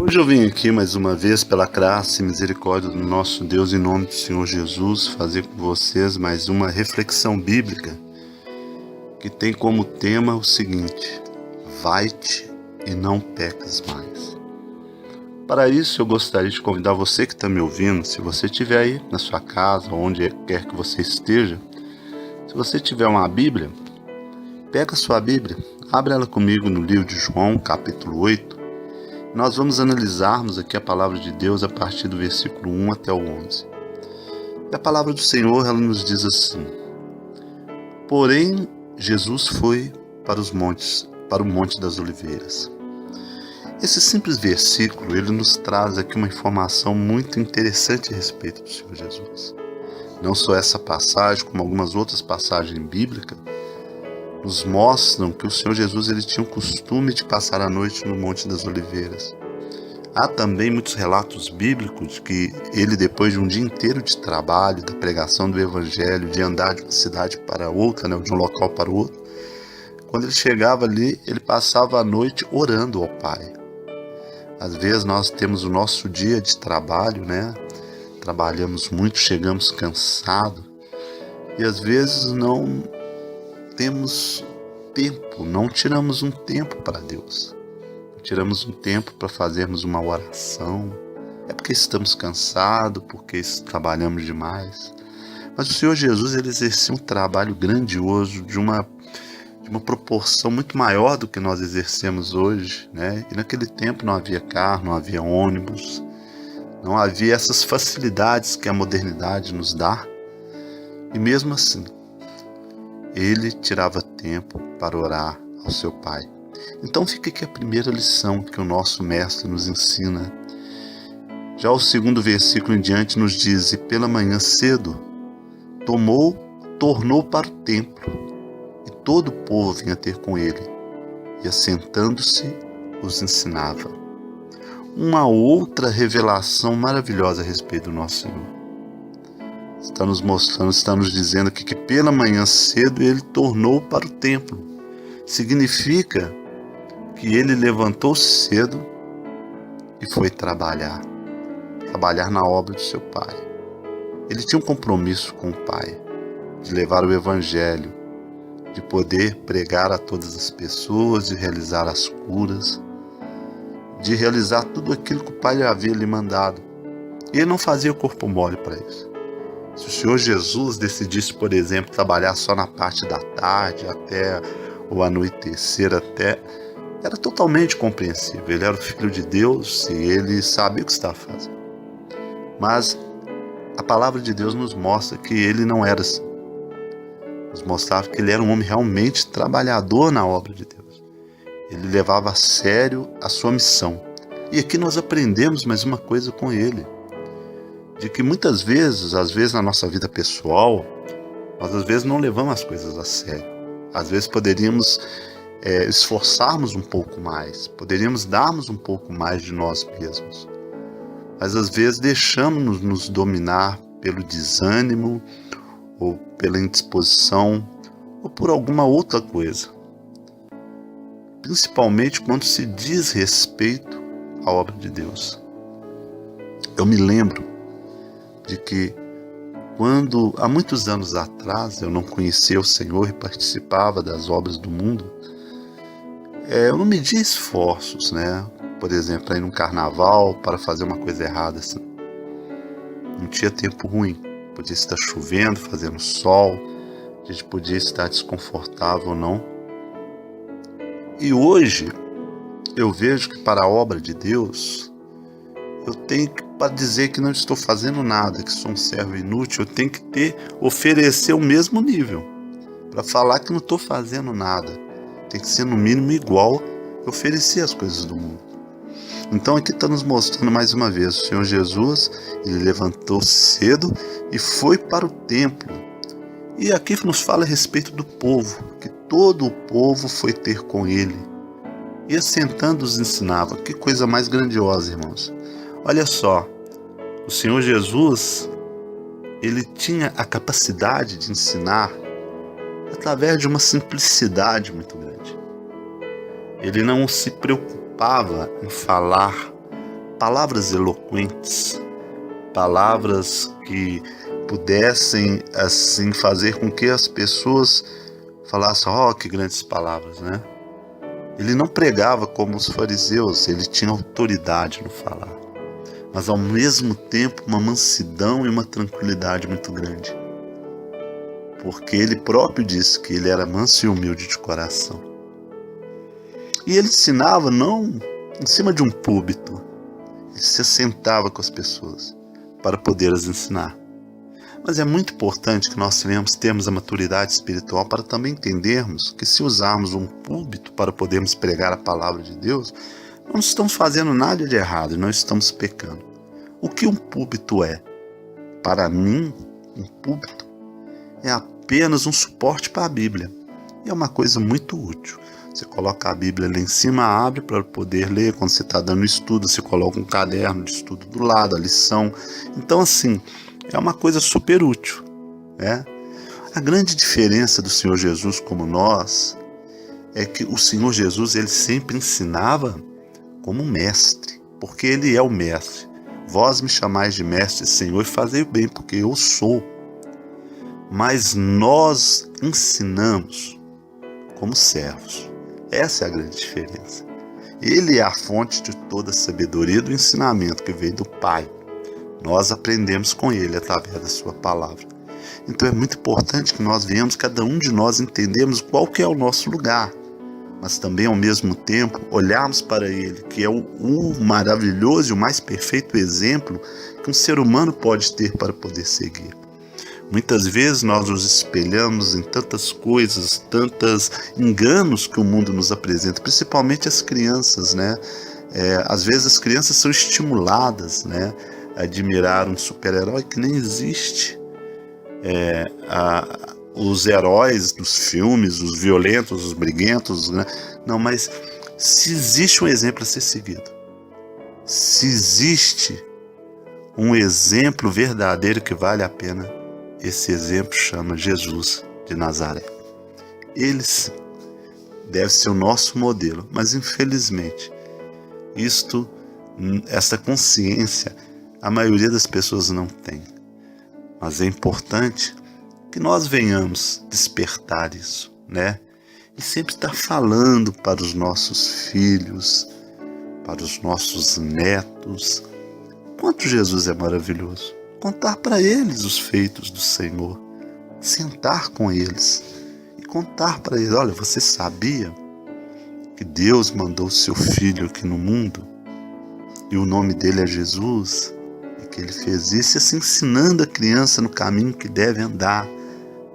Hoje eu vim aqui mais uma vez pela graça e misericórdia do nosso Deus, em nome do Senhor Jesus, fazer com vocês mais uma reflexão bíblica que tem como tema o seguinte: vai-te e não pecas mais. Para isso eu gostaria de convidar você que está me ouvindo, se você estiver aí na sua casa, onde quer que você esteja, se você tiver uma Bíblia, pega a sua Bíblia, abre ela comigo no livro de João, capítulo 8. Nós vamos analisarmos aqui a palavra de Deus a partir do versículo 1 até o 11. E a palavra do Senhor, ela nos diz assim: Porém, Jesus foi para o Monte das Oliveiras. Esse simples versículo, ele nos traz aqui uma informação muito interessante a respeito do Senhor Jesus. Não só essa passagem, como algumas outras passagens bíblicas, nos mostram que o Senhor Jesus ele tinha o costume de passar a noite no Monte das Oliveiras. Há também muitos relatos bíblicos que ele, depois de um dia inteiro de trabalho, da pregação do Evangelho, de andar de uma cidade para outra, de um local para o outro, quando ele chegava ali, ele passava a noite orando ao Pai. Às vezes nós temos o nosso dia de trabalho, trabalhamos muito, chegamos cansados, e às vezes não temos tempo, não tiramos um tempo para Deus. Não tiramos um tempo para fazermos uma oração. É porque estamos cansados, porque trabalhamos demais. Mas o Senhor Jesus, ele exercia um trabalho grandioso, de uma proporção muito maior do que nós exercemos hoje, E naquele tempo não havia carro, não havia ônibus, não havia essas facilidades que a modernidade nos dá. E mesmo assim, ele tirava tempo para orar ao seu Pai. Então fica aqui a primeira lição que o nosso mestre nos ensina. Já o segundo versículo em diante nos diz: E pela manhã cedo tornou para o templo, e todo o povo vinha ter com ele, e assentando-se os ensinava. Uma outra revelação maravilhosa a respeito do nosso Senhor. Está nos mostrando, está nos dizendo aqui que pela manhã cedo ele tornou para o templo. Significa que ele levantou cedo e foi trabalhar na obra do seu Pai. Ele tinha um compromisso com o Pai, de levar o Evangelho, de poder pregar a todas as pessoas, de realizar as curas, de realizar tudo aquilo que o Pai havia lhe mandado. E ele não fazia corpo mole para isso. Se o Senhor Jesus decidisse, por exemplo, trabalhar só na parte da tarde, até o anoitecer, era totalmente compreensível. Ele era o Filho de Deus e ele sabia o que estava fazendo. Mas a palavra de Deus nos mostra que ele não era assim. Nos mostrava que ele era um homem realmente trabalhador na obra de Deus. Ele levava a sério a sua missão. E aqui nós aprendemos mais uma coisa com ele. De que muitas vezes, às vezes na nossa vida pessoal, nós às vezes não levamos as coisas a sério. Às vezes poderíamos esforçarmos um pouco mais, poderíamos darmos um pouco mais de nós mesmos. Mas às vezes deixamos nos dominar pelo desânimo, ou pela indisposição, ou por alguma outra coisa. Principalmente quando se diz respeito à obra de Deus. Eu me lembro de que quando, há muitos anos atrás, eu não conhecia o Senhor e participava das obras do mundo, eu não media esforços, Por exemplo, para ir num carnaval, para fazer uma coisa errada assim. Não tinha tempo ruim, podia estar chovendo, fazendo sol, a gente podia estar desconfortável ou não. E hoje, eu vejo que para a obra de Deus, eu tenho que, para dizer que não estou fazendo nada, que sou um servo inútil, eu tenho que oferecer o mesmo nível. Para falar que não estou fazendo nada, tem que ser no mínimo igual a oferecer as coisas do mundo. Então aqui está nos mostrando mais uma vez, o Senhor Jesus, ele levantou cedo e foi para o templo. E aqui nos fala a respeito do povo, que todo o povo foi ter com ele. E assentando os ensinava. Que coisa mais grandiosa, irmãos. Olha só, o Senhor Jesus, ele tinha a capacidade de ensinar através de uma simplicidade muito grande. Ele não se preocupava em falar palavras eloquentes, palavras que pudessem assim fazer com que as pessoas falassem: "Oh, que grandes palavras", né? Ele não pregava como os fariseus, ele tinha autoridade no falar, mas ao mesmo tempo uma mansidão e uma tranquilidade muito grande, porque ele próprio disse que ele era manso e humilde de coração. E ele ensinava não em cima de um púlpito, ele se assentava com as pessoas para poder as ensinar. Mas é muito importante que nós tenhamos a maturidade espiritual para também entendermos que se usarmos um púlpito para podermos pregar a palavra de Deus, não estamos fazendo nada de errado, não estamos pecando. O que um púlpito é? Para mim, um púlpito é apenas um suporte para a Bíblia. E é uma coisa muito útil. Você coloca a Bíblia lá em cima, abre para poder ler. Quando você está dando estudo, você coloca um caderno de estudo do lado, a lição. Então, assim, é uma coisa super útil, né? A grande diferença do Senhor Jesus como nós é que o Senhor Jesus, ele sempre ensinava como mestre, porque ele é o mestre. Vós me chamais de mestre, Senhor, e fazei o bem, porque eu sou. Mas nós ensinamos como servos. Essa é a grande diferença. Ele é a fonte de toda a sabedoria do ensinamento que veio do Pai. Nós aprendemos com ele através da sua palavra. Então é muito importante que nós venhamos, cada um de nós entendemos qual que é o nosso lugar, mas também ao mesmo tempo olharmos para ele, que é o maravilhoso e o mais perfeito exemplo que um ser humano pode ter para poder seguir. Muitas vezes nós nos espelhamos em tantas coisas, tantos enganos que o mundo nos apresenta, principalmente as crianças, né? Às vezes as crianças são estimuladas, né, a admirar um super-herói que nem existe. Os heróis dos filmes, os violentos, os briguentos, né? Não, mas se existe um exemplo a ser seguido, se existe um exemplo verdadeiro que vale a pena, esse exemplo chama Jesus de Nazaré. Ele deve ser o nosso modelo, mas infelizmente essa consciência a maioria das pessoas não tem. Mas é importante que nós venhamos despertar isso, né? E sempre estar falando para os nossos filhos, para os nossos netos, quanto Jesus é maravilhoso. Contar para eles os feitos do Senhor, sentar com eles e contar para eles: olha, você sabia que Deus mandou o seu Filho aqui no mundo e o nome dele é Jesus, e que ele fez isso, e assim ensinando a criança no caminho que deve andar,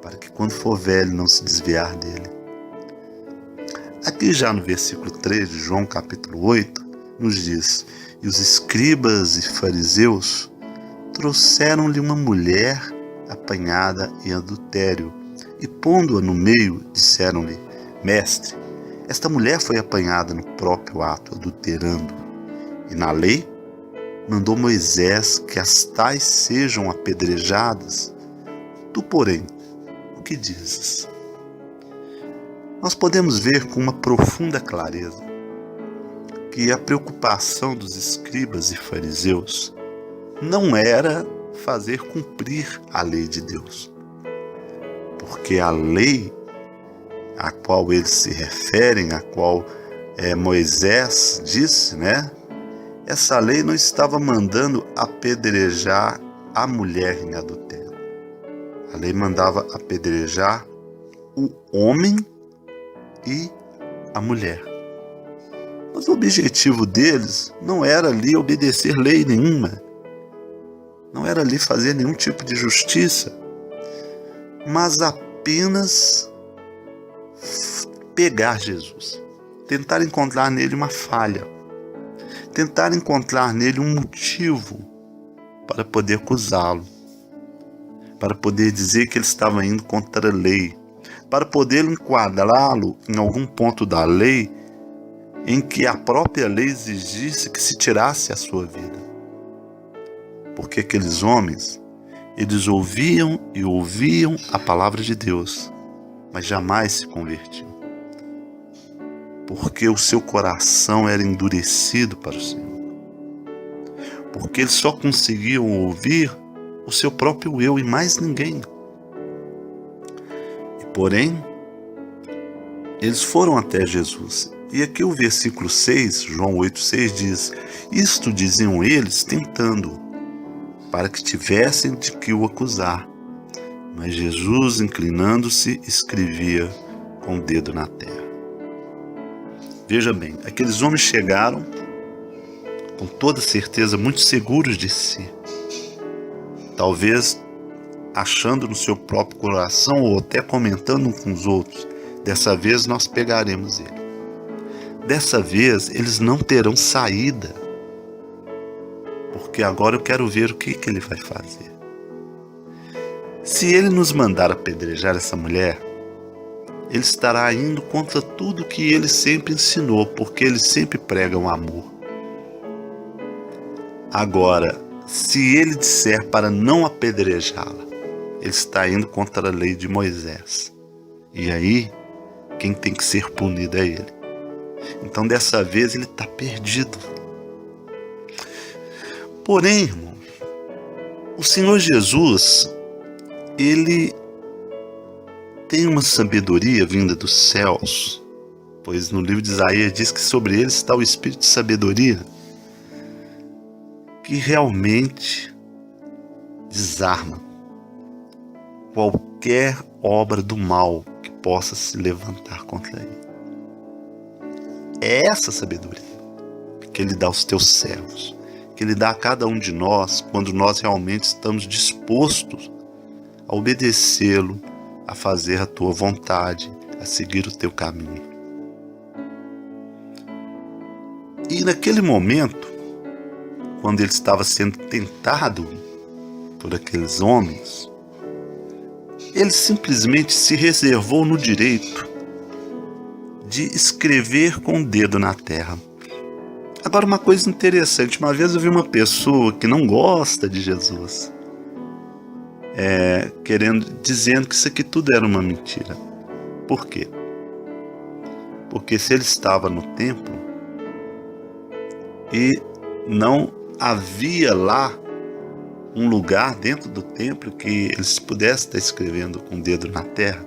para que quando for velho não se desviar dele. Aqui já no versículo 3 de João capítulo 8, nos diz: e os escribas e fariseus trouxeram-lhe uma mulher apanhada em adultério, e pondo-a no meio, disseram-lhe: mestre, esta mulher foi apanhada no próprio ato, adulterando, e na lei mandou Moisés que as tais sejam apedrejadas. Tu, porém, o que dizes? Nós podemos ver com uma profunda clareza que a preocupação dos escribas e fariseus não era fazer cumprir a lei de Deus, porque a lei a qual eles se referem, a qual Moisés disse, né? Essa lei não estava mandando apedrejar a mulher em adultério. A lei mandava apedrejar o homem e a mulher. Mas o objetivo deles não era ali obedecer lei nenhuma, não era ali fazer nenhum tipo de justiça, mas apenas pegar Jesus, tentar encontrar nele uma falha, tentar encontrar nele um motivo para poder acusá-lo, para poder dizer que ele estava indo contra a lei, para poder enquadrá-lo em algum ponto da lei em que a própria lei exigisse que se tirasse a sua vida. Porque aqueles homens, eles ouviam e ouviam a palavra de Deus, mas jamais se convertiam, porque o seu coração era endurecido para o Senhor. porque eles só conseguiam ouvir o seu próprio eu e mais ninguém. Porém, eles foram até Jesus. E aqui o versículo 6, João 8,6 diz: isto diziam eles tentando, para que tivessem de que o acusar. Mas Jesus, inclinando-se, escrevia com o dedo na terra. Veja bem, aqueles homens chegaram com toda certeza muito seguros de si. Talvez achando no seu próprio coração ou até comentando uns com os outros: dessa vez nós pegaremos ele. Dessa vez eles não terão saída, porque agora eu quero ver o que ele vai fazer. Se ele nos mandar apedrejar essa mulher, ele estará indo contra tudo que ele sempre ensinou, porque ele sempre prega o amor. Agora, se ele disser para não apedrejá-la, ele está indo contra a lei de Moisés. E aí, quem tem que ser punido é ele. Então, dessa vez, ele está perdido. Porém, irmão, o Senhor Jesus, ele tem uma sabedoria vinda dos céus, pois no livro de Isaías diz que sobre ele está o espírito de sabedoria, que realmente desarma qualquer obra do mal que possa se levantar contra ele. É essa sabedoria que ele dá aos teus servos, que ele dá a cada um de nós quando nós realmente estamos dispostos a obedecê-lo, a fazer a tua vontade, a seguir o teu caminho. E naquele momento, quando ele estava sendo tentado por aqueles homens, ele simplesmente se reservou no direito de escrever com o dedo na terra. Agora, uma coisa interessante, uma vez eu vi uma pessoa que não gosta de Jesus, dizendo que isso aqui tudo era uma mentira. Por quê? Porque se ele estava no templo e não havia lá um lugar dentro do templo que eles pudessem estar escrevendo com o dedo na terra,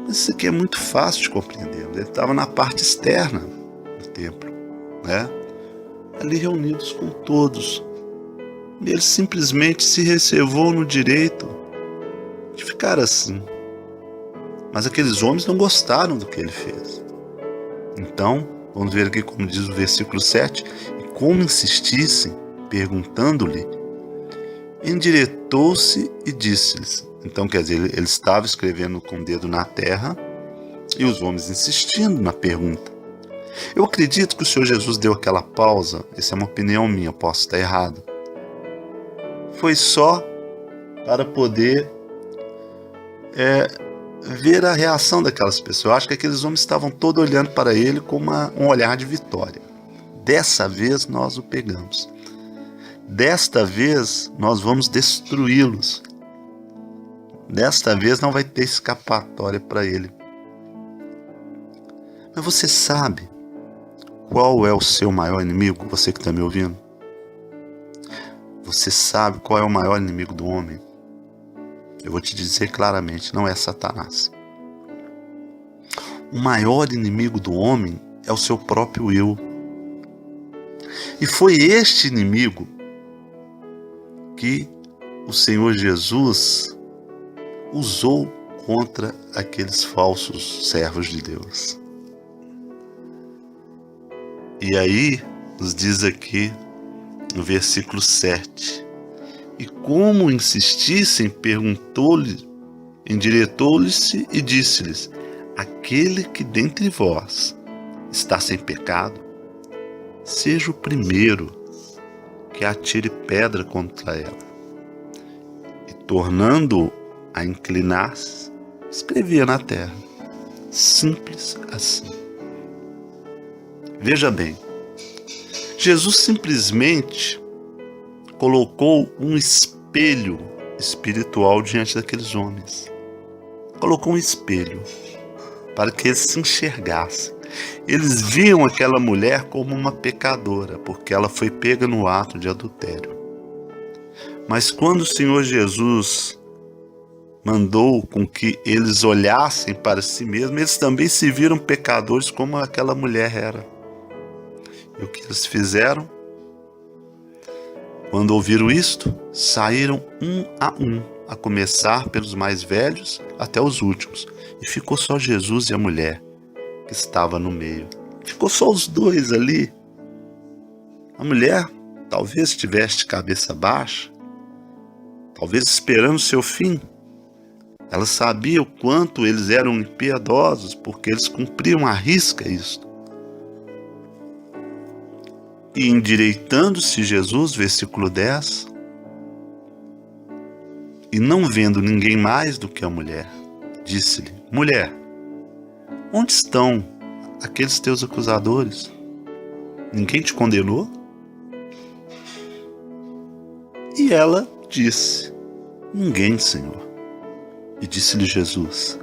mas isso aqui é muito fácil de compreender. Ele estava na parte externa do templo, né? Ali reunidos com todos. E ele simplesmente se reservou no direito de ficar assim. Mas aqueles homens não gostaram do que ele fez. Então, vamos ver aqui como diz o versículo 7. E como insistissem, perguntando-lhe, endireitou-se e disse-lhes. Então, quer dizer, ele estava escrevendo com o dedo na terra e os homens insistindo na pergunta. Eu acredito que o Senhor Jesus deu aquela pausa, essa é uma opinião minha, posso estar errado. Foi só para poder ver a reação daquelas pessoas. Eu acho que aqueles homens estavam todos olhando para ele com um olhar de vitória. Dessa vez nós o pegamos. Desta vez nós vamos destruí-los. Desta vez não vai ter escapatória para ele. Mas você sabe qual é o seu maior inimigo? Você que está me ouvindo? Você sabe qual é o maior inimigo do homem? Eu vou te dizer claramente, não é Satanás. O maior inimigo do homem é o seu próprio eu. E foi este inimigo que o Senhor Jesus usou contra aqueles falsos servos de Deus. E aí, nos diz aqui no versículo 7, e como insistissem, perguntou-lhe, endireitou-lhe-se e disse-lhes, aquele que dentre vós está sem pecado, seja o primeiro que atire pedra contra ela. E tornando a inclinar-se, escrevia na terra. Simples assim. Veja bem, Jesus simplesmente colocou um espelho espiritual diante daqueles homens. Colocou um espelho para que eles se enxergassem. Eles viam aquela mulher como uma pecadora, porque ela foi pega no ato de adultério. Mas quando o Senhor Jesus mandou com que eles olhassem para si mesmos, eles também se viram pecadores como aquela mulher era. E o que eles fizeram? Quando ouviram isto, saíram um, a começar pelos mais velhos até os últimos. E ficou só Jesus e a mulher que estava no meio. Ficou só os dois ali. A mulher talvez estivesse de cabeça baixa, talvez esperando seu fim. Ela sabia o quanto eles eram impiedosos, porque eles cumpriam à risca isso. E endireitando-se Jesus, versículo 10, e não vendo ninguém mais do que a mulher, disse-lhe: mulher, onde estão aqueles teus acusadores? Ninguém te condenou? E ela disse: ninguém, Senhor. E disse-lhe Jesus: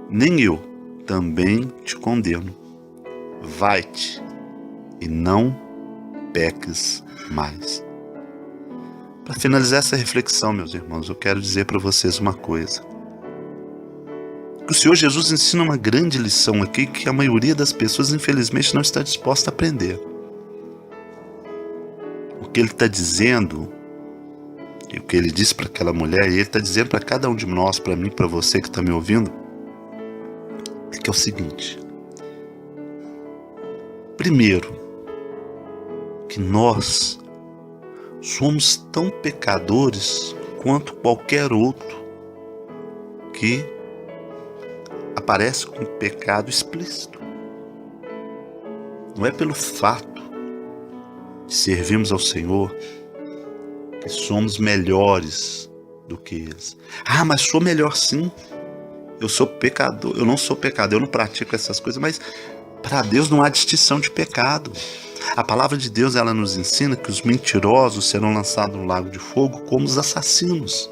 nem eu também te condeno. Vai-te e não peques mais. Para finalizar essa reflexão, meus irmãos, eu quero dizer para vocês uma coisa. O Senhor Jesus ensina uma grande lição aqui que a maioria das pessoas, infelizmente, não está disposta a aprender. O que Ele está dizendo, e o que Ele disse para aquela mulher, e Ele está dizendo para cada um de nós, para mim, para você que está me ouvindo, é que é o seguinte. Primeiro, que nós somos tão pecadores quanto qualquer outro que aparece com pecado explícito. Não é pelo fato de servirmos ao Senhor que somos melhores do que eles. Ah, mas sou melhor sim. Eu sou pecador. Eu não sou pecador, eu não pratico essas coisas, mas para Deus não há distinção de pecado. A palavra de Deus, ela nos ensina que os mentirosos serão lançados no lago de fogo como os assassinos.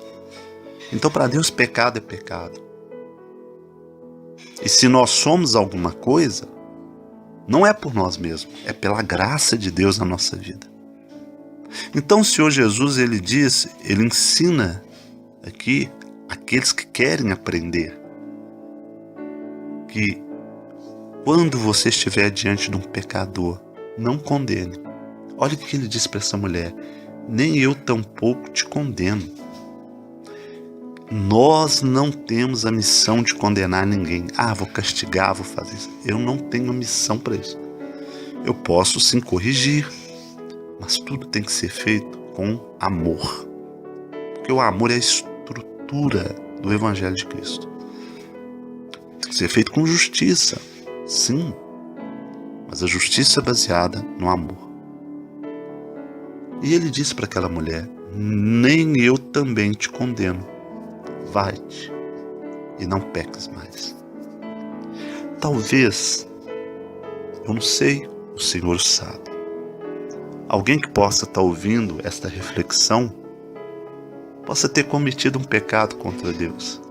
Então, para Deus, pecado é pecado. E se nós somos alguma coisa, não é por nós mesmos, é pela graça de Deus na nossa vida. Então o Senhor Jesus, Ele diz, Ele ensina aqui aqueles que querem aprender, que quando você estiver diante de um pecador, não condene. Olha o que Ele disse para essa mulher: nem eu tampouco te condeno. Nós não temos a missão de condenar ninguém. Ah, vou castigar, vou fazer isso. Eu não tenho missão para isso. Eu posso sim corrigir, mas tudo tem que ser feito com amor. Porque o amor é a estrutura do Evangelho de Cristo. Tem que ser feito com justiça, sim. Mas a justiça é baseada no amor. E Ele disse para aquela mulher: nem eu também te condeno. Vai-te e não peques mais. Talvez, eu não sei, o Senhor sabe, alguém que possa estar ouvindo esta reflexão possa ter cometido um pecado contra Deus,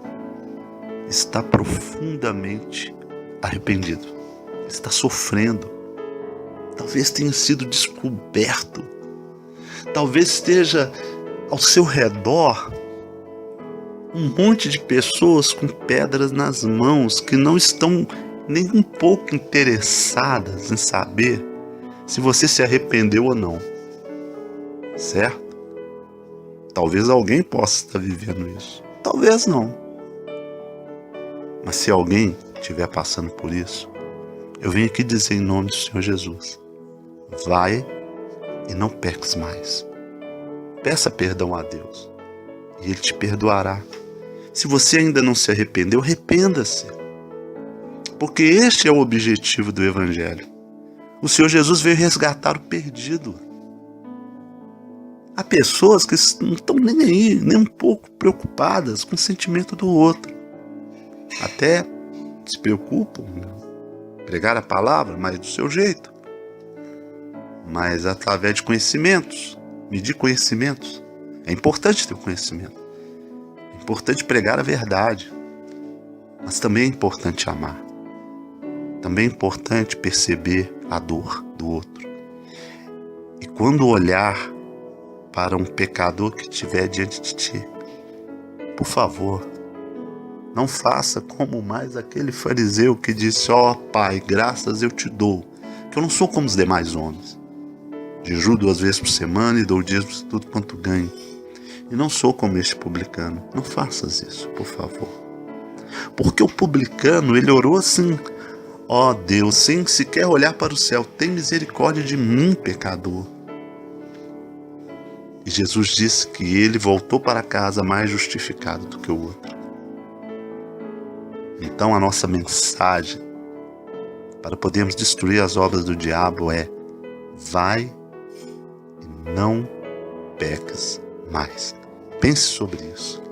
está profundamente arrependido, está sofrendo, talvez tenha sido descoberto, talvez esteja ao seu redor um monte de pessoas com pedras nas mãos que não estão nem um pouco interessadas em saber se você se arrependeu ou não, certo? Talvez alguém possa estar vivendo isso, talvez não. Mas se alguém estiver passando por isso, eu venho aqui dizer em nome do Senhor Jesus: vai e não peques mais. Peça perdão a Deus e Ele te perdoará. Se você ainda não se arrependeu, arrependa-se. Porque este é o objetivo do Evangelho. O Senhor Jesus veio resgatar o perdido. Há pessoas que não estão nem aí, nem um pouco preocupadas com o sentimento do outro. Até se preocupam em pregar a palavra, mas do seu jeito. Mas através de conhecimentos, medir conhecimentos. É importante ter o conhecimento. É importante pregar a verdade, mas também é importante amar. Também é importante perceber a dor do outro. E quando olhar para um pecador que estiver diante de ti, por favor, não faça como mais aquele fariseu que disse: ó Pai, graças eu te dou, que eu não sou como os demais homens. Jejuo 2 vezes por semana e dou dízimo de tudo quanto ganho. E não sou como este publicano. Não faças isso, por favor. Porque o publicano, ele orou assim: ó Deus, sem sequer olhar para o céu, tem misericórdia de mim, pecador. E Jesus disse que ele voltou para casa mais justificado do que o outro. Então a nossa mensagem para podermos destruir as obras do diabo é: vai e não peques mais. Pense sobre isso,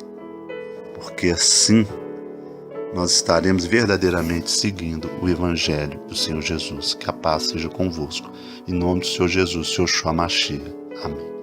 porque assim nós estaremos verdadeiramente seguindo o Evangelho do Senhor Jesus. Que a paz seja convosco. Em nome do Senhor Jesus, Yeshua Mashiach. Amém.